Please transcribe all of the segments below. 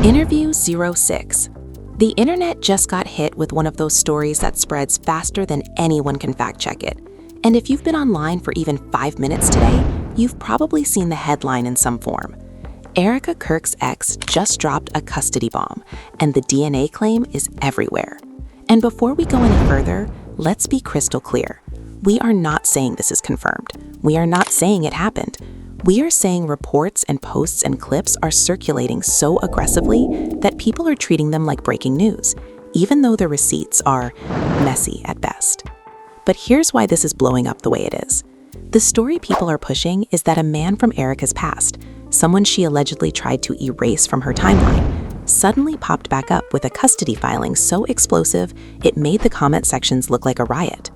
Interview 06. The internet just got hit with one of those stories that spreads faster than anyone can fact-check it. And if you've been online for even 5 minutes today, you've probably seen the headline in some form. Erika Kirk's ex just dropped a custody bomb, and the DNA claim is everywhere. And before we go any further, let's be crystal clear. We are not saying this is confirmed. We are not saying it happened. We are saying reports and posts and clips are circulating so aggressively that people are treating them like breaking news, even though the receipts are messy at best. But here's why this is blowing up the way it is. The story people are pushing is that a man from Erika's past, someone she allegedly tried to erase from her timeline, suddenly popped back up with a custody filing so explosive it made the comment sections look like a riot.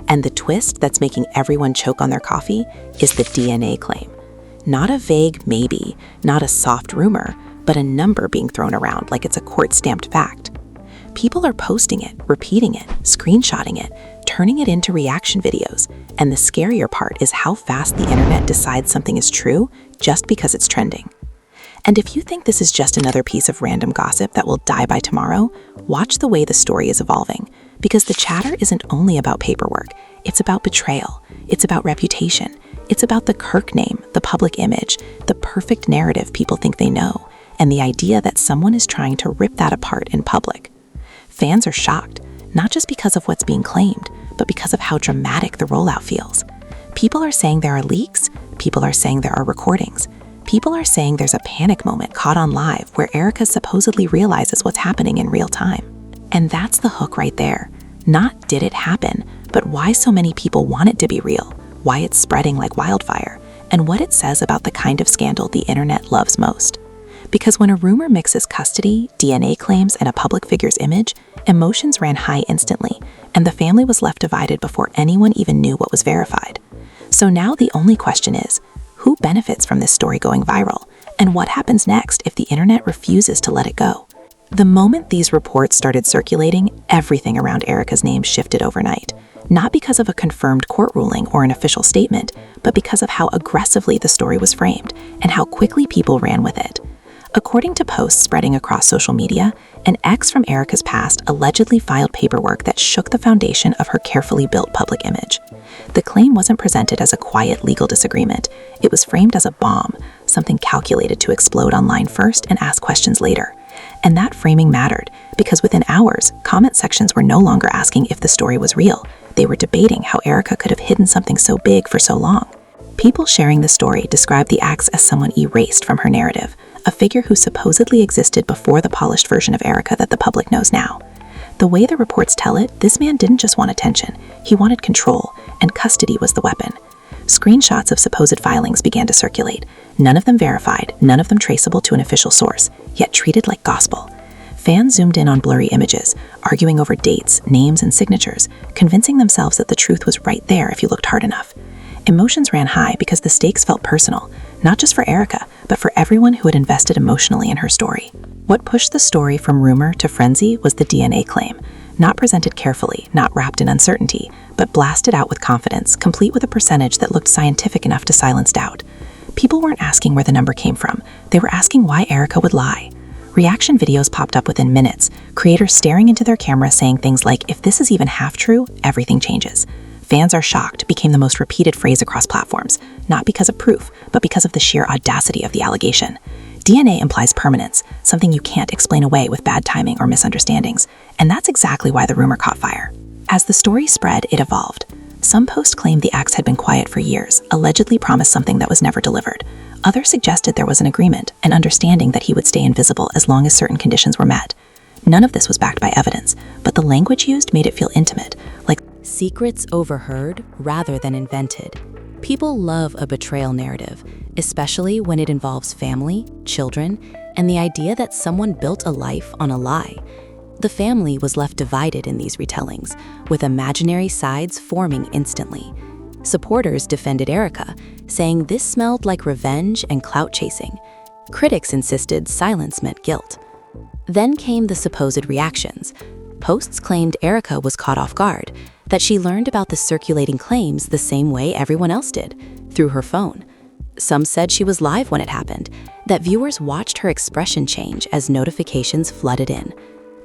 And the twist that's making everyone choke on their coffee is the DNA claim. Not a vague maybe, not a soft rumor, but a number being thrown around like it's a court-stamped fact. People are posting it, repeating it, screenshotting it, turning it into reaction videos, and the scarier part is how fast the internet decides something is true just because it's trending. And if you think this is just another piece of random gossip that will die by tomorrow, watch the way the story is evolving, because the chatter isn't only about paperwork, it's about betrayal, it's about reputation, it's about the Kirk name, the public image, the perfect narrative people think they know, and the idea that someone is trying to rip that apart in public. Fans are shocked, not just because of what's being claimed, but because of how dramatic the rollout feels. People are saying there are leaks, people are saying there are recordings, people are saying there's a panic moment caught on live where Erika supposedly realizes what's happening in real time. And that's the hook right there. Not did it happen, but why so many people want it to be real, why it's spreading like wildfire, and what it says about the kind of scandal the internet loves most. Because when a rumor mixes custody, DNA claims, and a public figure's image, emotions ran high instantly, and the family was left divided before anyone even knew what was verified. So now the only question is, who benefits from this story going viral, and what happens next if the internet refuses to let it go? The moment these reports started circulating, everything around Erika's name shifted overnight. Not because of a confirmed court ruling or an official statement, but because of how aggressively the story was framed and how quickly people ran with it. According to posts spreading across social media, an ex from Erika's past allegedly filed paperwork that shook the foundation of her carefully built public image. The claim wasn't presented as a quiet legal disagreement. It was framed as a bomb, something calculated to explode online first and ask questions later. And that framing mattered, because within hours, comment sections were no longer asking if the story was real. They were debating how Erika could have hidden something so big for so long. People sharing the story described the ex as someone erased from her narrative, a figure who supposedly existed before the polished version of Erika that the public knows now. The way the reports tell it, this man didn't just want attention, he wanted control, and custody was the weapon. Screenshots of supposed filings began to circulate, none of them verified, none of them traceable to an official source, yet treated like gospel. Fans zoomed in on blurry images, arguing over dates, names, and signatures, convincing themselves that the truth was right there if you looked hard enough. Emotions ran high because the stakes felt personal, not just for Erika, but for everyone who had invested emotionally in her story. What pushed the story from rumor to frenzy was the DNA claim, not presented carefully, not wrapped in uncertainty, but blasted out with confidence, complete with a percentage that looked scientific enough to silence doubt. People weren't asking where the number came from, they were asking why Erika would lie. Reaction videos popped up within minutes, creators staring into their camera saying things like, "If this is even half true, everything changes." "Fans are shocked" became the most repeated phrase across platforms, not because of proof, but because of the sheer audacity of the allegation. DNA implies permanence, something you can't explain away with bad timing or misunderstandings, and that's exactly why the rumor caught fire. As the story spread, it evolved. Some posts claimed the ex had been quiet for years, allegedly promised something that was never delivered. Others suggested there was an agreement, an understanding that he would stay invisible as long as certain conditions were met. None of this was backed by evidence, but the language used made it feel intimate, like secrets overheard rather than invented. People love a betrayal narrative, especially when it involves family, children, and the idea that someone built a life on a lie. The family was left divided in these retellings, with imaginary sides forming instantly. Supporters defended Erika, saying this smelled like revenge and clout chasing. Critics insisted silence meant guilt. Then came the supposed reactions. Posts claimed Erika was caught off guard, that she learned about the circulating claims the same way everyone else did, through her phone. Some said she was live when it happened, that viewers watched her expression change as notifications flooded in.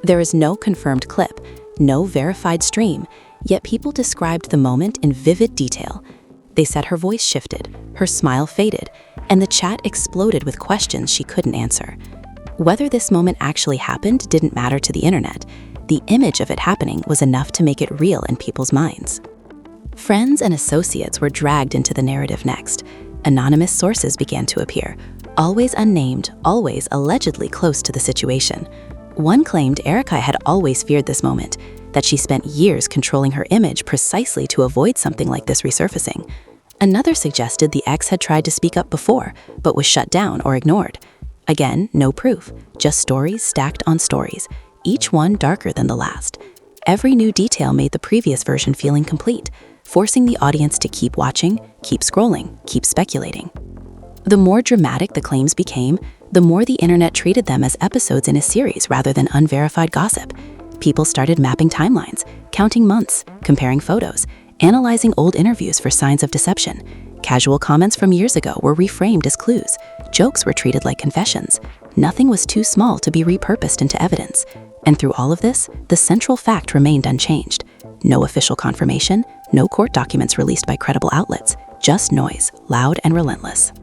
There is no confirmed clip, no verified stream, yet people described the moment in vivid detail. They said her voice shifted, her smile faded, and the chat exploded with questions she couldn't answer. Whether this moment actually happened didn't matter to the internet. The image of it happening was enough to make it real in people's minds. Friends and associates were dragged into the narrative next. Anonymous sources began to appear, always unnamed, always allegedly close to the situation. One claimed Erika had always feared this moment, that she spent years controlling her image precisely to avoid something like this resurfacing. Another suggested the ex had tried to speak up before, but was shut down or ignored. Again, no proof, just stories stacked on stories, each one darker than the last. Every new detail made the previous version feel incomplete, forcing the audience to keep watching, keep scrolling, keep speculating. The more dramatic the claims became, the more the internet treated them as episodes in a series rather than unverified gossip. People started mapping timelines, counting months, comparing photos, analyzing old interviews for signs of deception. Casual comments from years ago were reframed as clues. Jokes were treated like confessions. Nothing was too small to be repurposed into evidence. And through all of this, the central fact remained unchanged. No official confirmation, no court documents released by credible outlets, just noise, loud and relentless.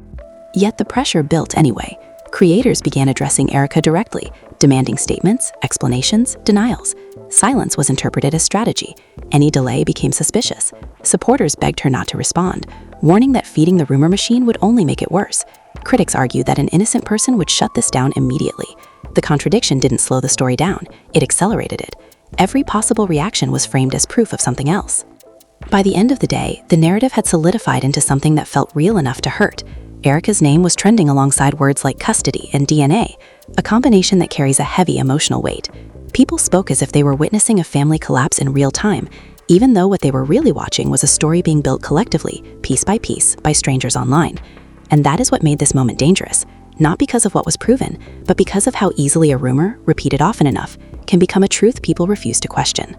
Yet the pressure built anyway. Creators began addressing Erika directly, demanding statements, explanations, denials. Silence was interpreted as strategy. Any delay became suspicious. Supporters begged her not to respond, warning that feeding the rumor machine would only make it worse. Critics argued that an innocent person would shut this down immediately. The contradiction didn't slow the story down, it accelerated it. Every possible reaction was framed as proof of something else. By the end of the day, the narrative had solidified into something that felt real enough to hurt. Erika's name was trending alongside words like custody and DNA, a combination that carries a heavy emotional weight. People spoke as if they were witnessing a family collapse in real time, even though what they were really watching was a story being built collectively, piece by strangers online. And that is what made this moment dangerous, not because of what was proven, but because of how easily a rumor, repeated often enough, can become a truth people refuse to question.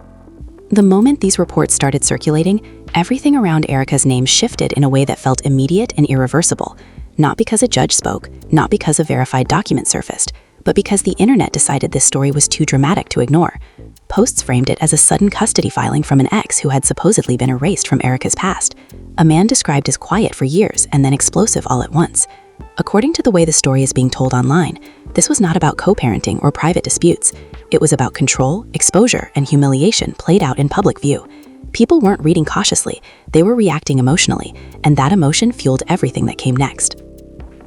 The moment these reports started circulating, everything around Erika's name shifted in a way that felt immediate and irreversible, not because a judge spoke, not because a verified document surfaced, but because the internet decided this story was too dramatic to ignore. Posts framed it as a sudden custody filing from an ex who had supposedly been erased from Erika's past, a man described as quiet for years and then explosive all at once. According to the way the story is being told online, this was not about co-parenting or private disputes. It was about control, exposure, and humiliation played out in public view. People weren't reading cautiously, they were reacting emotionally, and that emotion fueled everything that came next.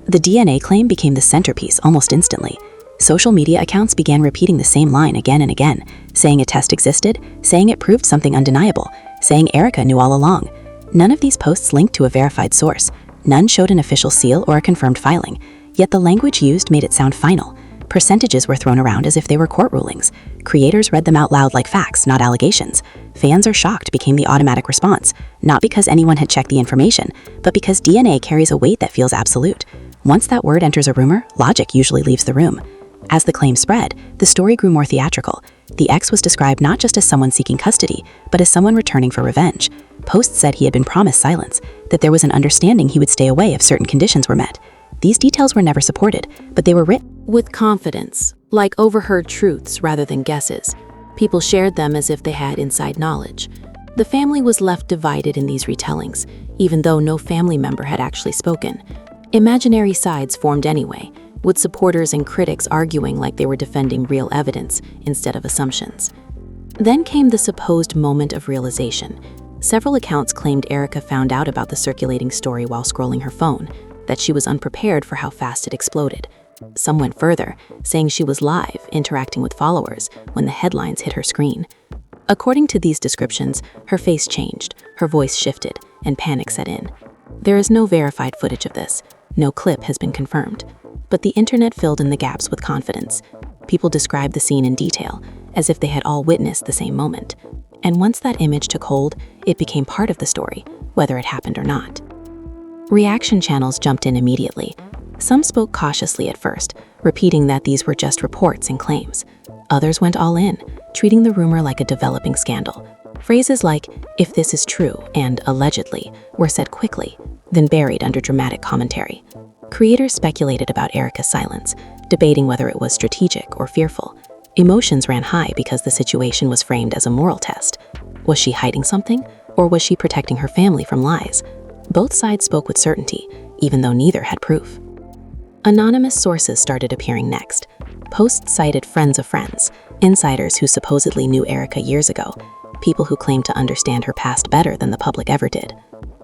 The DNA claim became the centerpiece almost instantly. Social media accounts began repeating the same line again and again, saying a test existed, saying it proved something undeniable, saying Erika knew all along. None of these posts linked to a verified source. None showed an official seal or a confirmed filing, yet the language used made it sound final. Percentages were thrown around as if they were court rulings. Creators read them out loud like facts, not allegations. Fans are shocked became the automatic response, not because anyone had checked the information, but because DNA carries a weight that feels absolute. Once that word enters a rumor, logic usually leaves the room. As the claim spread, the story grew more theatrical. The ex was described not just as someone seeking custody, but as someone returning for revenge. Posts said he had been promised silence, that there was an understanding he would stay away if certain conditions were met. These details were never supported, but they were written with confidence, like overheard truths rather than guesses. People shared them as if they had inside knowledge. The family was left divided in these retellings, even though no family member had actually spoken. Imaginary sides formed anyway, with supporters and critics arguing like they were defending real evidence instead of assumptions. Then came the supposed moment of realization. Several accounts claimed Erika found out about the circulating story while scrolling her phone, that she was unprepared for how fast it exploded. Some went further, saying she was live, interacting with followers, when the headlines hit her screen. According to these descriptions, her face changed, her voice shifted, and panic set in. There is no verified footage of this. No clip has been confirmed. But the internet filled in the gaps with confidence. People described the scene in detail, as if they had all witnessed the same moment. And once that image took hold, it became part of the story, whether it happened or not. Reaction channels jumped in immediately. Some spoke cautiously at first, repeating that these were just reports and claims. Others went all in, treating the rumor like a developing scandal. Phrases like, "if this is true," and "allegedly," were said quickly. then buried under dramatic commentary. Creators speculated about Erika's silence, debating whether it was strategic or fearful. Emotions ran high because the situation was framed as a moral test. Was she hiding something, or was she protecting her family from lies? Both sides spoke with certainty, even though neither had proof. Anonymous sources started appearing next. Posts cited friends of friends, insiders who supposedly knew Erika years ago, people who claimed to understand her past better than the public ever did.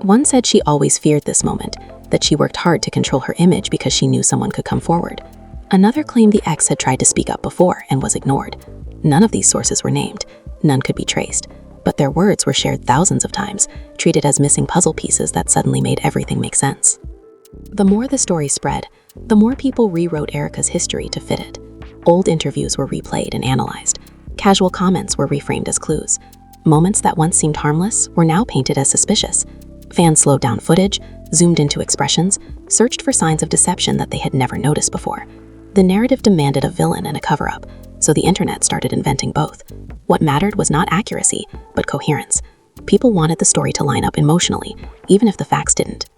One said she always feared this moment, that she worked hard to control her image because she knew someone could come forward. Another claimed the ex had tried to speak up before and was ignored. None of these sources were named, none could be traced, but their words were shared thousands of times, treated as missing puzzle pieces that suddenly made everything make sense. The more the story spread, the more people rewrote Erika's history to fit it. Old interviews were replayed and analyzed. Casual comments were reframed as clues. Moments that once seemed harmless were now painted as suspicious. Fans slowed down footage, zoomed into expressions, searched for signs of deception that they had never noticed before. The narrative demanded a villain and a cover-up, so the internet started inventing both. What mattered was not accuracy, but coherence. People wanted the story to line up emotionally, even if the facts didn't.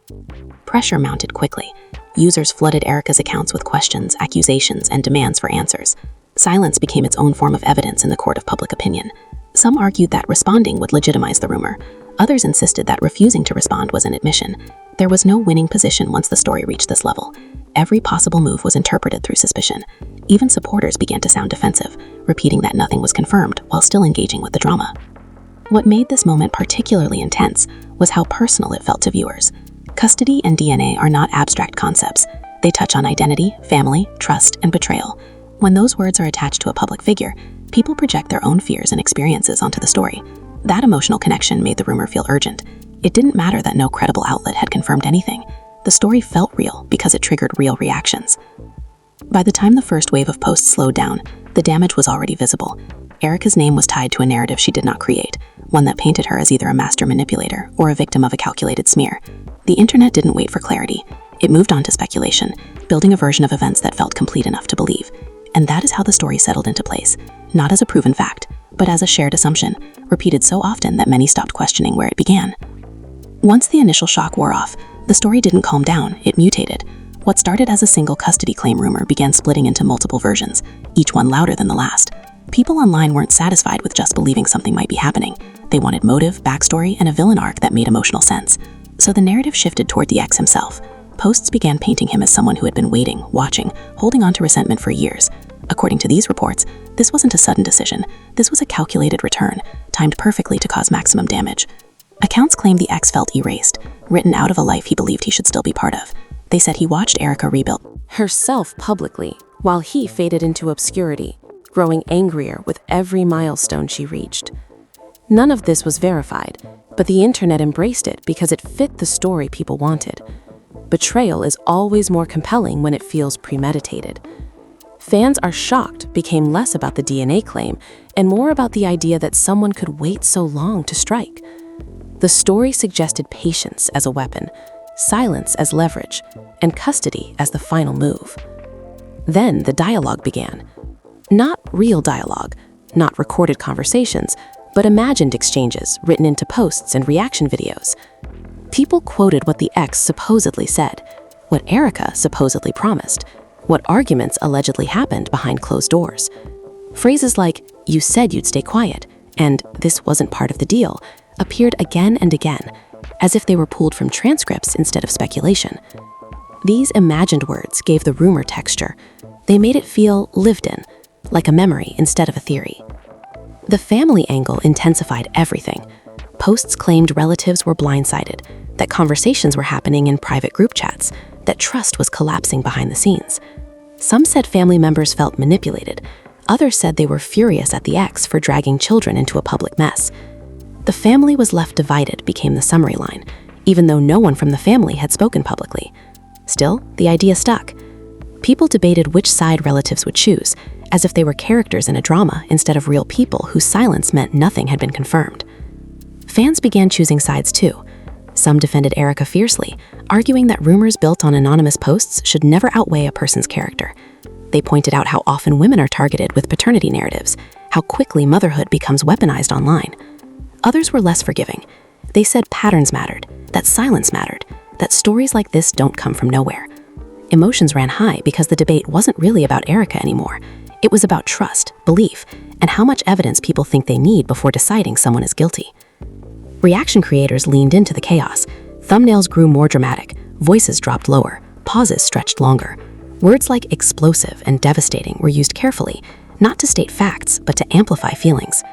Pressure mounted quickly. Users flooded Erika's accounts with questions, accusations, and demands for answers. Silence became its own form of evidence in the court of public opinion. Some argued that responding would legitimize the rumor. Others insisted that refusing to respond was an admission. There was no winning position once the story reached this level. Every possible move was interpreted through suspicion. Even supporters began to sound defensive, repeating that nothing was confirmed while still engaging with the drama. What made this moment particularly intense was how personal it felt to viewers. Custody and DNA are not abstract concepts. They touch on identity, family, trust, and betrayal. When those words are attached to a public figure, people project their own fears and experiences onto the story. That emotional connection made the rumor feel urgent. It didn't matter that no credible outlet had confirmed anything. The story felt real because it triggered real reactions. By the time the first wave of posts slowed down, the damage was already visible. Erika's name was tied to a narrative she did not create, one that painted her as either a master manipulator or a victim of a calculated smear. The internet didn't wait for clarity. It moved on to speculation, building a version of events that felt complete enough to believe. And that is how the story settled into place, not as a proven fact, but as a shared assumption, repeated so often that many stopped questioning where it began. Once the initial shock wore off, the story didn't calm down, it mutated. What started as a single custody claim rumor began splitting into multiple versions, each one louder than the last. People online weren't satisfied with just believing something might be happening. They wanted motive, backstory, and a villain arc that made emotional sense. So the narrative shifted toward the ex himself. Posts began painting him as someone who had been waiting, watching, holding on to resentment for years. According to these reports, this wasn't a sudden decision. This was a calculated return, timed perfectly to cause maximum damage. Accounts claimed the ex felt erased, written out of a life he believed he should still be part of. They said he watched Erika rebuild herself publicly, while he faded into obscurity, growing angrier with every milestone she reached. None of this was verified, but the internet embraced it because it fit the story people wanted. Betrayal is always more compelling when it feels premeditated. Fans Are Shocked became less about the DNA claim and more about the idea that someone could wait so long to strike. The story suggested patience as a weapon, silence as leverage, and custody as the final move. Then the dialogue began. Not real dialogue, not recorded conversations, but imagined exchanges written into posts and reaction videos. People quoted what the ex supposedly said, what Erika supposedly promised, what arguments allegedly happened behind closed doors. Phrases like, "You said you'd stay quiet," and "this wasn't part of the deal," appeared again and again, as if they were pulled from transcripts instead of speculation. These imagined words gave the rumor texture. They made it feel lived in, like a memory instead of a theory. The family angle intensified everything. Posts claimed relatives were blindsided, that conversations were happening in private group chats, that trust was collapsing behind the scenes. Some said family members felt manipulated. Others said they were furious at the ex for dragging children into a public mess. "The family was left divided" became the summary line, even though no one from the family had spoken publicly. Still, the idea stuck. People debated which side relatives would choose, as if they were characters in a drama instead of real people whose silence meant nothing had been confirmed. Fans began choosing sides too. Some defended Erika fiercely, arguing that rumors built on anonymous posts should never outweigh a person's character. They pointed out how often women are targeted with paternity narratives, how quickly motherhood becomes weaponized online. Others were less forgiving. They said patterns mattered, that silence mattered, that stories like this don't come from nowhere. Emotions ran high because the debate wasn't really about Erika anymore. It was about trust, belief, and how much evidence people think they need before deciding someone is guilty. Reaction creators leaned into the chaos. Thumbnails grew more dramatic, voices dropped lower, pauses stretched longer. Words like explosive and devastating were used carefully, not to state facts, but to amplify feelings.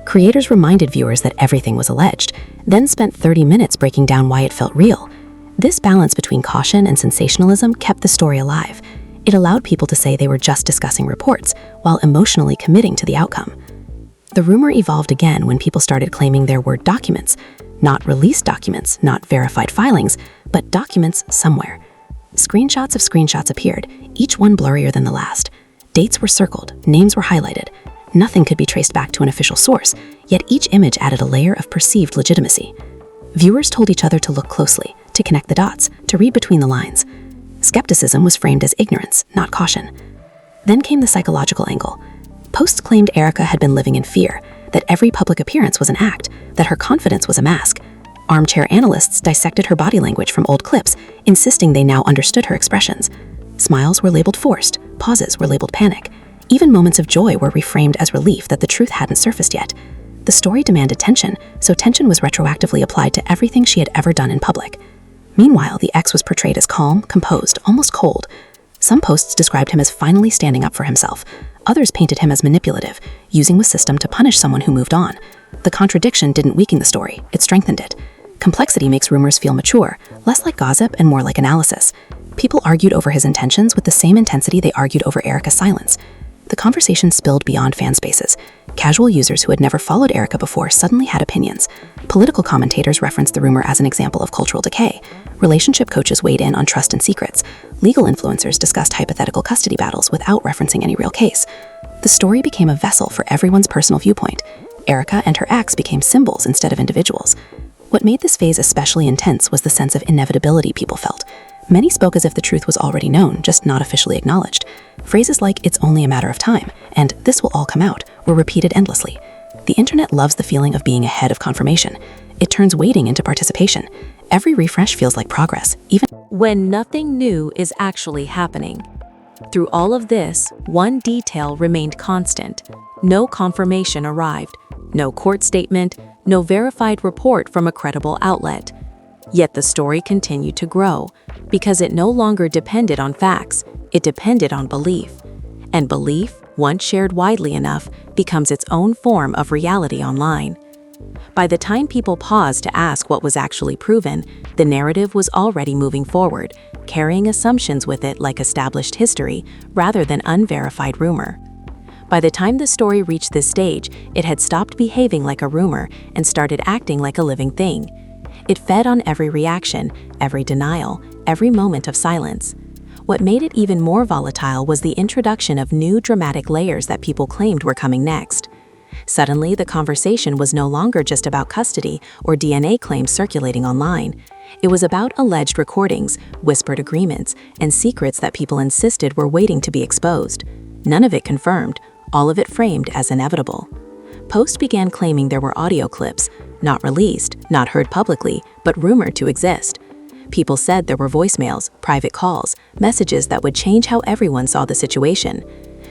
Creators reminded viewers that everything was alleged, then spent 30 minutes breaking down why it felt real. This balance between caution and sensationalism kept the story alive. It allowed people to say they were just discussing reports, while emotionally committing to the outcome. The rumor evolved again when people started claiming there were documents, not released documents, not verified filings, but documents somewhere. Screenshots of screenshots appeared, each one blurrier than the last. Dates were circled, names were highlighted. Nothing could be traced back to an official source, yet each image added a layer of perceived legitimacy. Viewers told each other to look closely, to connect the dots, to read between the lines. Skepticism was framed as ignorance, not caution. Then came the psychological angle. Posts claimed Erika had been living in fear, that every public appearance was an act, that her confidence was a mask. Armchair analysts dissected her body language from old clips, insisting they now understood her expressions. Smiles were labeled forced, pauses were labeled panic. Even moments of joy were reframed as relief that the truth hadn't surfaced yet. The story demanded tension, so tension was retroactively applied to everything she had ever done in public. Meanwhile, the ex was portrayed as calm, composed, almost cold. Some posts described him as finally standing up for himself. Others painted him as manipulative, using the system to punish someone who moved on. The contradiction didn't weaken the story, it strengthened it. Complexity makes rumors feel mature, less like gossip and more like analysis. People argued over his intentions with the same intensity they argued over Erika's silence. The conversation spilled beyond fan spaces. Casual users who had never followed Erika before suddenly had opinions. Political commentators referenced the rumor as an example of cultural decay. Relationship coaches weighed in on trust and secrets. Legal influencers discussed hypothetical custody battles without referencing any real case. The story became a vessel for everyone's personal viewpoint. Erika and her ex became symbols instead of individuals. What made this phase especially intense was the sense of inevitability people felt. Many spoke as if the truth was already known, just not officially acknowledged. Phrases like, "it's only a matter of time," and "this will all come out," were repeated endlessly. The internet loves the feeling of being ahead of confirmation. It turns waiting into participation. Every refresh feels like progress, even when nothing new is actually happening. Through all of this, one detail remained constant. No confirmation arrived, no court statement, no verified report from a credible outlet. Yet the story continued to grow, because it no longer depended on facts, it depended on belief. And belief, once shared widely enough, becomes its own form of reality online. By the time people paused to ask what was actually proven, the narrative was already moving forward, carrying assumptions with it like established history rather than unverified rumor. By the time the story reached this stage, it had stopped behaving like a rumor and started acting like a living thing. It fed on every reaction, every denial, every moment of silence. What made it even more volatile was the introduction of new dramatic layers that people claimed were coming next. Suddenly, the conversation was no longer just about custody or DNA claims circulating online. It was about alleged recordings, whispered agreements, and secrets that people insisted were waiting to be exposed. None of it confirmed, all of it framed as inevitable. Posts began claiming there were audio clips, not released, not heard publicly, but rumored to exist. People said there were voicemails, private calls, messages that would change how everyone saw the situation.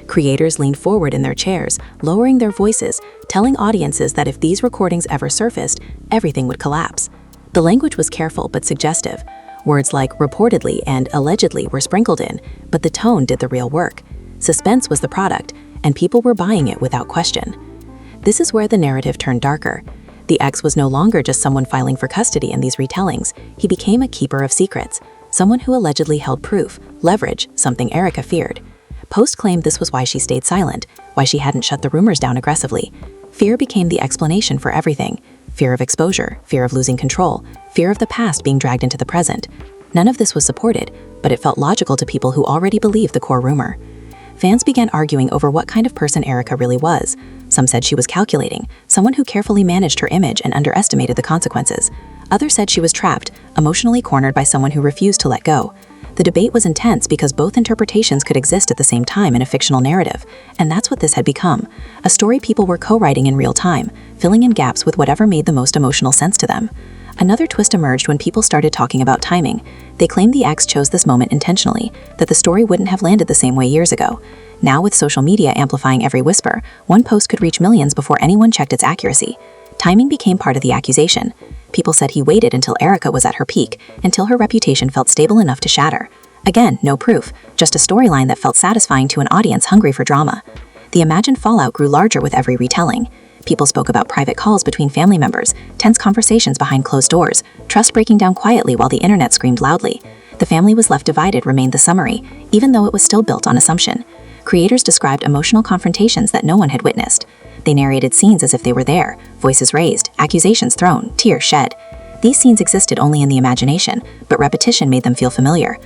Creators leaned forward in their chairs, lowering their voices, telling audiences that if these recordings ever surfaced, everything would collapse. The language was careful but suggestive. Words like reportedly and allegedly were sprinkled in, but the tone did the real work. Suspense was the product, and people were buying it without question. This is where the narrative turned darker. The ex was no longer just someone filing for custody in these retellings. He became a keeper of secrets, someone who allegedly held proof, leverage, something Erika feared. Post claimed this was why she stayed silent, why she hadn't shut the rumors down aggressively. Fear became the explanation for everything. Fear of exposure, fear of losing control, fear of the past being dragged into the present. None of this was supported, but it felt logical to people who already believed the core rumor. Fans began arguing over what kind of person Erika really was. Some said she was calculating, someone who carefully managed her image and underestimated the consequences. Others said she was trapped, emotionally cornered by someone who refused to let go. The debate was intense because both interpretations could exist at the same time in a fictional narrative, and that's what this had become, a story people were co-writing in real time, filling in gaps with whatever made the most emotional sense to them. Another twist emerged when people started talking about timing. They claimed the ex chose this moment intentionally, that the story wouldn't have landed the same way years ago. Now, with social media amplifying every whisper, one post could reach millions before anyone checked its accuracy. Timing became part of the accusation. People said he waited until Erika was at her peak, until her reputation felt stable enough to shatter. Again, no proof, just a storyline that felt satisfying to an audience hungry for drama. The imagined fallout grew larger with every retelling. People spoke about private calls between family members, tense conversations behind closed doors, trust breaking down quietly while the internet screamed loudly. The family was left divided remained the summary, even though it was still built on assumption. Creators described emotional confrontations that no one had witnessed. They narrated scenes as if they were there, voices raised, accusations thrown, tears shed. These scenes existed only in the imagination, but repetition made them feel familiar.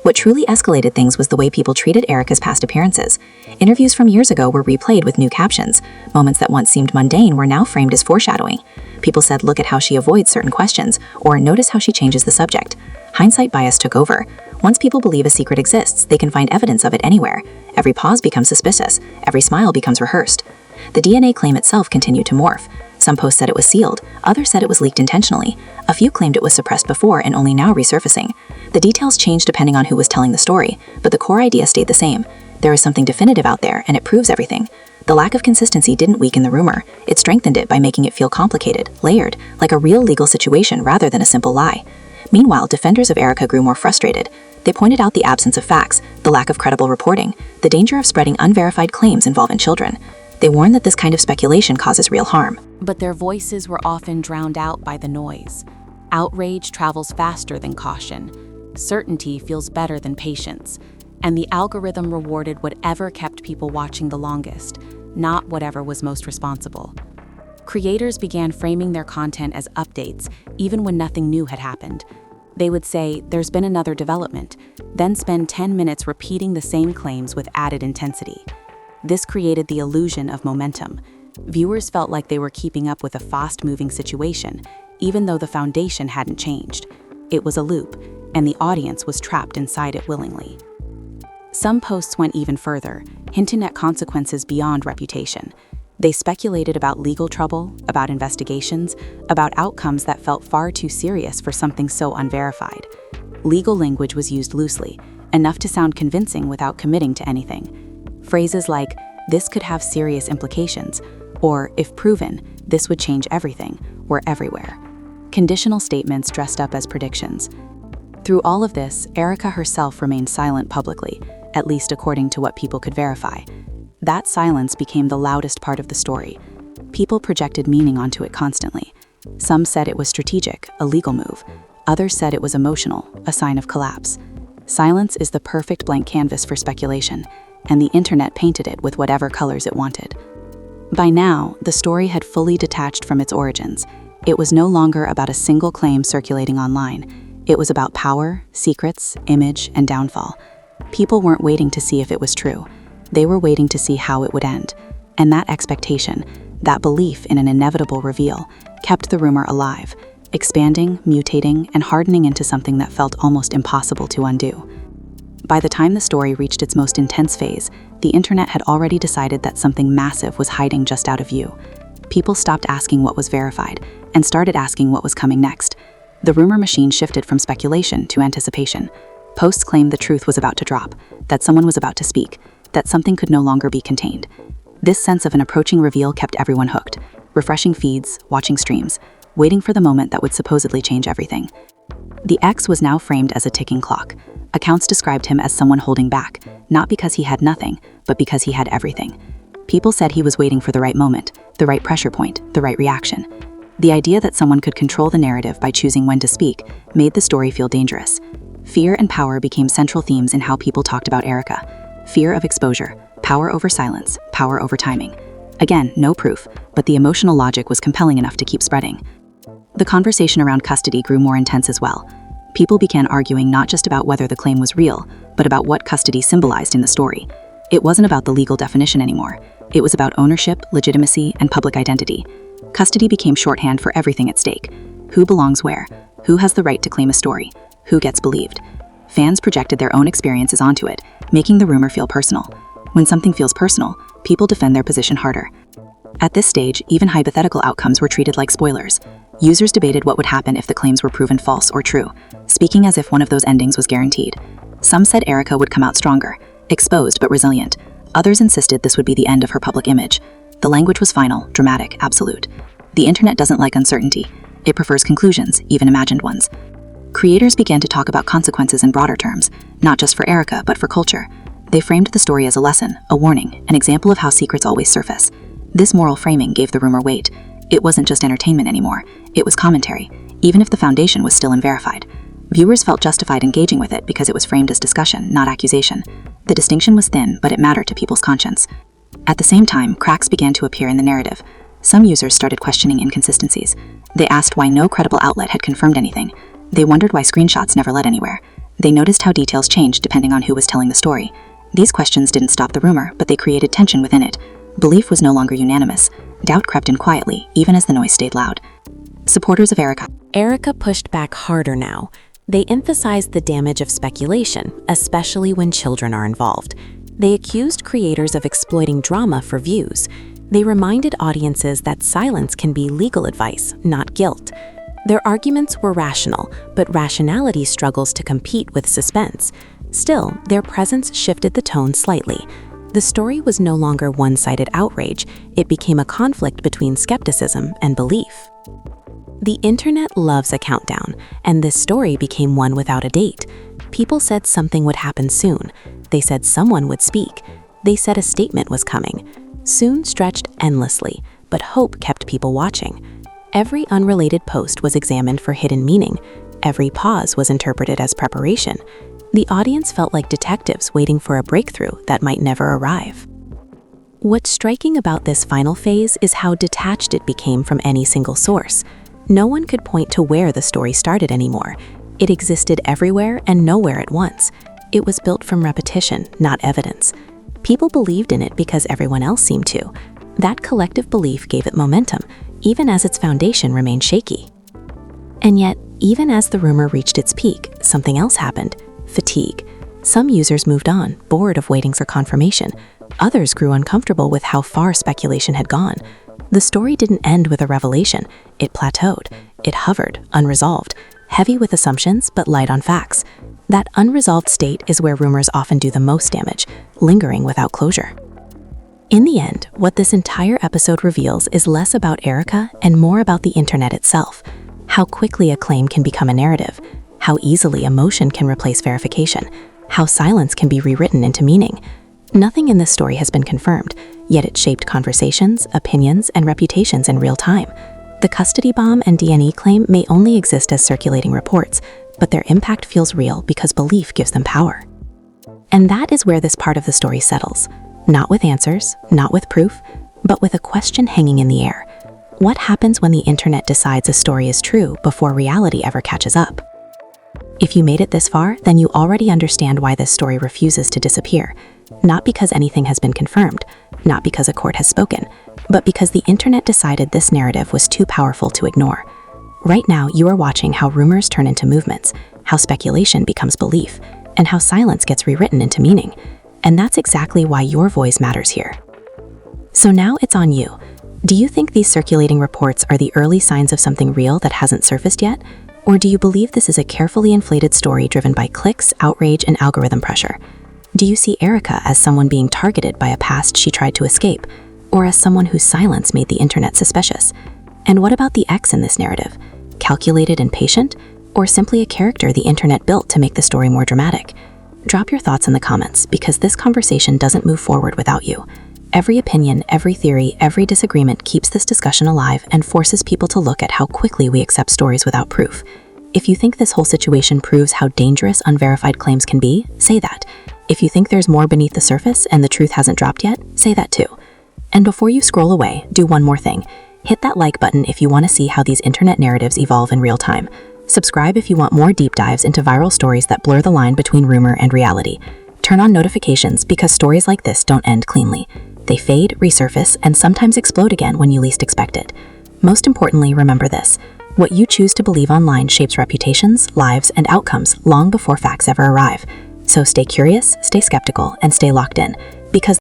What truly escalated things was the way people treated Erika's past appearances. Interviews from years ago were replayed with new captions. Moments that once seemed mundane were now framed as foreshadowing. People said, "Look at how she avoids certain questions," or "Notice how she changes the subject." Hindsight bias took over. Once people believe a secret exists, they can find evidence of it anywhere. Every pause becomes suspicious. Every smile becomes rehearsed. The DNA claim itself continued to morph. Some posts said it was sealed, others said it was leaked intentionally. A few claimed it was suppressed before and only now resurfacing. The details changed depending on who was telling the story, but the core idea stayed the same. There is something definitive out there, and it proves everything. The lack of consistency didn't weaken the rumor. It strengthened it by making it feel complicated, layered, like a real legal situation rather than a simple lie. Meanwhile, defenders of Erika grew more frustrated. They pointed out the absence of facts, the lack of credible reporting, the danger of spreading unverified claims involving children. They warned that this kind of speculation causes real harm. But their voices were often drowned out by the noise. Outrage travels faster than caution. Certainty feels better than patience. And the algorithm rewarded whatever kept people watching the longest, not whatever was most responsible. Creators began framing their content as updates, even when nothing new had happened. They would say, "There's been another development," then spend 10 minutes repeating the same claims with added intensity. This created the illusion of momentum. Viewers felt like they were keeping up with a fast-moving situation, even though the foundation hadn't changed. It was a loop, and the audience was trapped inside it willingly. Some posts went even further, hinting at consequences beyond reputation. They speculated about legal trouble, about investigations, about outcomes that felt far too serious for something so unverified. Legal language was used loosely, enough to sound convincing without committing to anything. Phrases like, "This could have serious implications," or, "If proven, this would change everything," were everywhere. Conditional statements dressed up as predictions. Through all of this, Erika herself remained silent publicly, at least according to what people could verify. That silence became the loudest part of the story. People projected meaning onto it constantly. Some said it was strategic, a legal move. Others said it was emotional, a sign of collapse. Silence is the perfect blank canvas for speculation, and the internet painted it with whatever colors it wanted. By now, the story had fully detached from its origins. It was no longer about a single claim circulating online. It was about power, secrets, image, and downfall. People weren't waiting to see if it was true. They were waiting to see how it would end. And that expectation, that belief in an inevitable reveal, kept the rumor alive, expanding, mutating, and hardening into something that felt almost impossible to undo. By the time the story reached its most intense phase, the internet had already decided that something massive was hiding just out of view. People stopped asking what was verified and started asking what was coming next. The rumor machine shifted from speculation to anticipation. Posts claimed the truth was about to drop, that someone was about to speak, that something could no longer be contained. This sense of an approaching reveal kept everyone hooked, refreshing feeds, watching streams, waiting for the moment that would supposedly change everything. The ex was now framed as a ticking clock. Accounts described him as someone holding back, not because he had nothing, but because he had everything. People said he was waiting for the right moment, the right pressure point, the right reaction. The idea that someone could control the narrative by choosing when to speak made the story feel dangerous. Fear and power became central themes in how people talked about Erika. Fear of exposure, power over silence, power over timing. Again, no proof, but the emotional logic was compelling enough to keep spreading. The conversation around custody grew more intense as well. People began arguing not just about whether the claim was real, but about what custody symbolized in the story. It wasn't about the legal definition anymore. It was about ownership, legitimacy, and public identity. Custody became shorthand for everything at stake. Who belongs where? Who has the right to claim a story? Who gets believed? Fans projected their own experiences onto it, making the rumor feel personal. When something feels personal, people defend their position harder. At this stage, even hypothetical outcomes were treated like spoilers. Users debated what would happen if the claims were proven false or true, speaking as if one of those endings was guaranteed. Some said Erika would come out stronger, exposed but resilient. Others insisted this would be the end of her public image. The language was final, dramatic, absolute. The internet doesn't like uncertainty. It prefers conclusions, even imagined ones. Creators began to talk about consequences in broader terms, not just for Erika, but for culture. They framed the story as a lesson, a warning, an example of how secrets always surface. This moral framing gave the rumor weight. It wasn't just entertainment anymore. It was commentary, even if the foundation was still unverified. Viewers felt justified engaging with it because it was framed as discussion, not accusation. The distinction was thin, but it mattered to people's conscience. At the same time, cracks began to appear in the narrative. Some users started questioning inconsistencies. They asked why no credible outlet had confirmed anything. They wondered why screenshots never led anywhere. They noticed how details changed depending on who was telling the story. These questions didn't stop the rumor, but they created tension within it. Belief was no longer unanimous. Doubt crept in quietly, even as the noise stayed loud. Supporters of Erika pushed back harder now. They emphasized the damage of speculation, especially when children are involved. They accused creators of exploiting drama for views. They reminded audiences that silence can be legal advice, not guilt. Their arguments were rational, but rationality struggles to compete with suspense. Still, their presence shifted the tone slightly. The story was no longer one-sided outrage. It became a conflict between skepticism and belief. The internet loves a countdown, and this story became one without a date. People said something would happen soon. They said someone would speak. They said a statement was coming. Soon stretched endlessly, but hope kept people watching. Every unrelated post was examined for hidden meaning. Every pause was interpreted as preparation. The audience felt like detectives waiting for a breakthrough that might never arrive. What's striking about this final phase is how detached it became from any single source. No one could point to where the story started anymore. It existed everywhere and nowhere at once. It was built from repetition, not evidence. People believed in it because everyone else seemed to. That collective belief gave it momentum, even as its foundation remained shaky. And yet, even as the rumor reached its peak, something else happened: fatigue. Some users moved on, bored of waiting for confirmation. Others grew uncomfortable with how far speculation had gone. The story didn't end with a revelation. It plateaued. It hovered, unresolved, heavy with assumptions but light on facts. That unresolved state is where rumors often do the most damage, lingering without closure. In the end, what this entire episode reveals is less about Erika and more about the internet itself. How quickly a claim can become a narrative, how easily emotion can replace verification, how silence can be rewritten into meaning. Nothing in this story has been confirmed, yet it shaped conversations, opinions, and reputations in real time. The custody bomb and D&E claim may only exist as circulating reports, but their impact feels real because belief gives them power. And that is where this part of the story settles. Not with answers, not with proof, but with a question hanging in the air. What happens when the internet decides a story is true before reality ever catches up? If you made it this far, then you already understand why this story refuses to disappear. Not because anything has been confirmed, not because a court has spoken, but because the internet decided this narrative was too powerful to ignore. Right now, you are watching how rumors turn into movements, how speculation becomes belief, and how silence gets rewritten into meaning. And that's exactly why your voice matters here. So now it's on you. Do you think these circulating reports are the early signs of something real that hasn't surfaced yet? Or do you believe this is a carefully inflated story driven by clicks, outrage, and algorithm pressure? Do you see Erika as someone being targeted by a past she tried to escape, or as someone whose silence made the internet suspicious? And what about the X in this narrative? Calculated and patient, or simply a character the internet built to make the story more dramatic? Drop your thoughts in the comments, because this conversation doesn't move forward without you. Every opinion, every theory, every disagreement keeps this discussion alive and forces people to look at how quickly we accept stories without proof. If you think this whole situation proves how dangerous unverified claims can be, say that. If you think there's more beneath the surface and the truth hasn't dropped yet, say that too. And before you scroll away, do one more thing. Hit that like button if you want to see how these internet narratives evolve in real time. Subscribe if you want more deep dives into viral stories that blur the line between rumor and reality. Turn on notifications because stories like this don't end cleanly. They fade, resurface, and sometimes explode again when you least expect it. Most importantly, remember this. What you choose to believe online shapes reputations, lives, and outcomes long before facts ever arrive. So stay curious, stay skeptical, and stay locked in, because